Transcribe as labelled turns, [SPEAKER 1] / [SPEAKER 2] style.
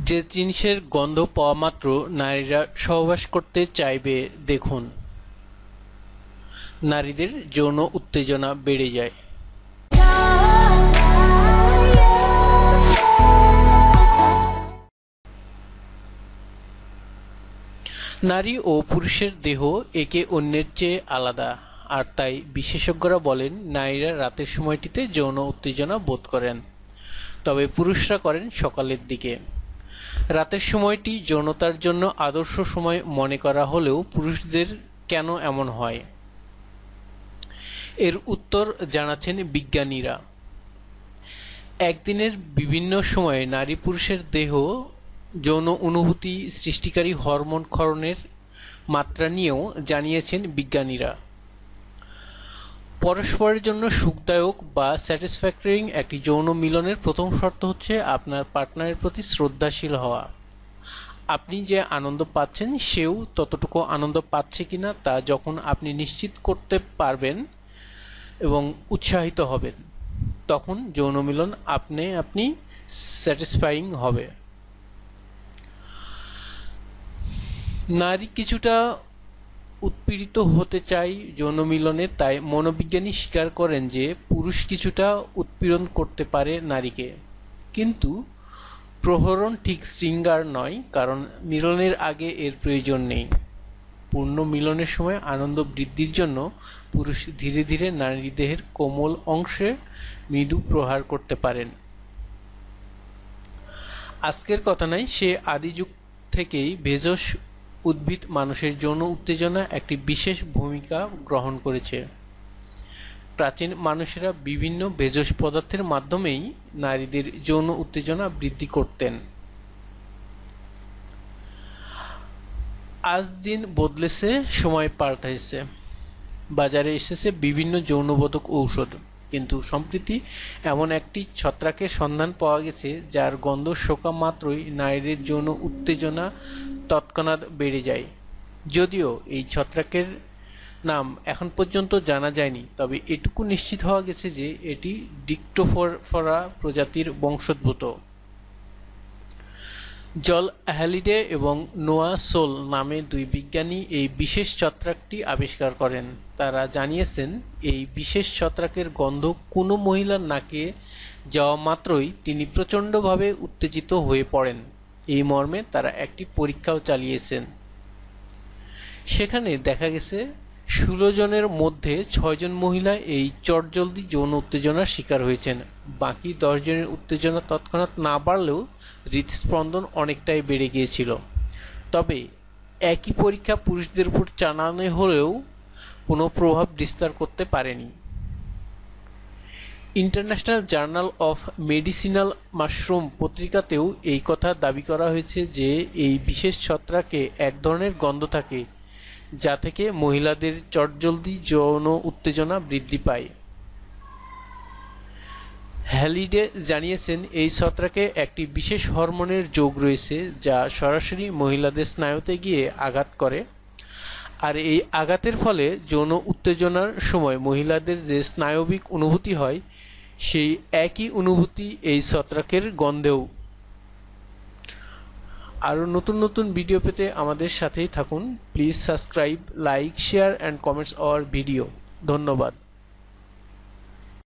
[SPEAKER 1] যে জিনিসের গন্ধ পাওয়া মাত্র নারীরা সহবাস করতে চাইবে দেখুন, নারীদের যৌন উত্তেজনা বেড়ে যায়। নারী ও পুরুষের দেহ একে অন্যের চেয়ে আলাদা, আর তাই বিশেষজ্ঞরা বলেন নারীরা রাতের সময়টিতে যৌন উত্তেজনা বোধ করেন, তবে পুরুষরা করেন সকালের দিকে। রাতের সময়টি যৌনতার জন্য আদর্শ সময় মনে করা হলেও পুরুষদের কেন এমন হয়, এর উত্তর জানাচ্ছেন বিজ্ঞানীরা। একদিনের বিভিন্ন সময়ে নারী পুরুষের দেহ যৌন অনুভূতি সৃষ্টিকারী হরমোন ক্ষরণের মাত্রা নিয়েও জানিয়েছেন বিজ্ঞানীরা। পরস্পরের জন্য সুখদায়ক বা স্যাটিসফ্যাক্টরি একটি যৌন মিলনের প্রথম শর্ত হচ্ছে আপনার পার্টনারের প্রতি শ্রদ্ধাশীল হওয়া। আপনি যে আনন্দ পাচ্ছেন সেও ততটুকু আনন্দ পাচ্ছে কিনা তা যখন আপনি নিশ্চিত করতে পারবেন এবং উৎসাহিত হবেন, তখন যৌন মিলন আপনি স্যাটিসফাইং হবে। নারী কিছুটা উৎপীড়িত হতে চায় যৌন মিলনে, তাই মনোবিজ্ঞানী স্বীকার করেন যে পুরুষ কিছুটা উৎপীড়ন করতে পারে নারীকে, কিন্তু প্রহরণ ঠিক শৃঙ্গার নয়, কারণ মিলনের আগে এর প্রয়োজন নেই। পূর্ণ মিলনের সময় আনন্দ বৃদ্ধির জন্য পুরুষ ধীরে ধীরে নারী দেহের কোমল অংশে মৃদু প্রহার করতে পারেন। আজকের কথা নয়, সে আদি যুগ থেকেই ভেষজ উদ্ভিদ মানুষের যৌন উত্তেজনা একটি বিশেষ ভূমিকা গ্রহণ করেছে। প্রাচীন মানুষেরা বিভিন্ন ভেষজ পদার্থের মাধ্যমেই নারীদের যৌন উত্তেজনা বৃদ্ধি করতেন। আজ দিন বদলেছে, সময় পাল্টাইছে, বাজারে এসেছে বিভিন্ন যৌনবোধক ঔষধ, কিন্তু সম্প্রতি এমন একটি ছত্রাকের সন্ধান পাওয়া গেছে যার গন্ধ শোকা মাত্রই নারীদের যৌন উত্তেজনা তৎক্ষণাৎ বেড়ে যায়। যদিও এই ছত্রাকের নাম এখন পর্যন্ত জানা যায়নি, তবে এটুকু নিশ্চিত হওয়া গেছে যে এটি ডিক্টোফোরা প্রজাতির বংশোদ্ভূত। জল হ্যালিডে এবং নোয়া সোল নামে দুই বিজ্ঞানী এই বিশেষ ছত্রাকটি আবিষ্কার করেন। তারা জানিয়েছেন এই বিশেষ ছত্রাকের গন্ধ কোনো মহিলার নাকে যাওয়া মাত্রই তিনি প্রচণ্ডভাবে উত্তেজিত হয়ে পড়েন। এই মর্মে তারা একটি পরীক্ষাও চালিয়েছেন। সেখানে দেখা গেছে 16 জনের মধ্যে 6 জন মহিলা এই চটজলদি যৌন উত্তেজনার শিকার হয়েছেন। বাকি 10 জনের উত্তেজনা তৎক্ষণাৎ না বাড়লেও হৃদস্পন্দন অনেকটাই বেড়ে গিয়েছিল। তবে একই পরীক্ষা পুরুষদের উপর চালানো হলেও কোনো প্রভাব বিস্তার করতে পারেনি। International journal of medicinal mushroom পত্রিকাতেও এই কথা দাবি করা হয়েছে যে এই বিশেষ ছত্রাকে এক ধরনের গন্ধ থাকে যা থেকে মহিলাদের চটজলদি যৌন উত্তেজনা বৃদ্ধি পায়। হ্যালিডে জানিয়েছেন এই ছত্রাকে একটি বিশেষ হরমোনের যোগ রয়েছে যা সরাসরি মহিলাদের স্নায়ুতে গিয়ে আঘাত করে, আর এই আঘাতের ফলে যৌন উত্তেজনার সময় মহিলাদের যে স্নায়বিক অনুভূতি হয় সেই একই অনুভূতি এই ছত্রাকের গন্ধেও। আরও নতুন নতুন ভিডিও পেতে আমাদের সাথেই থাকুন। Please subscribe, like, share and comments hour video. ধন্যবাদ।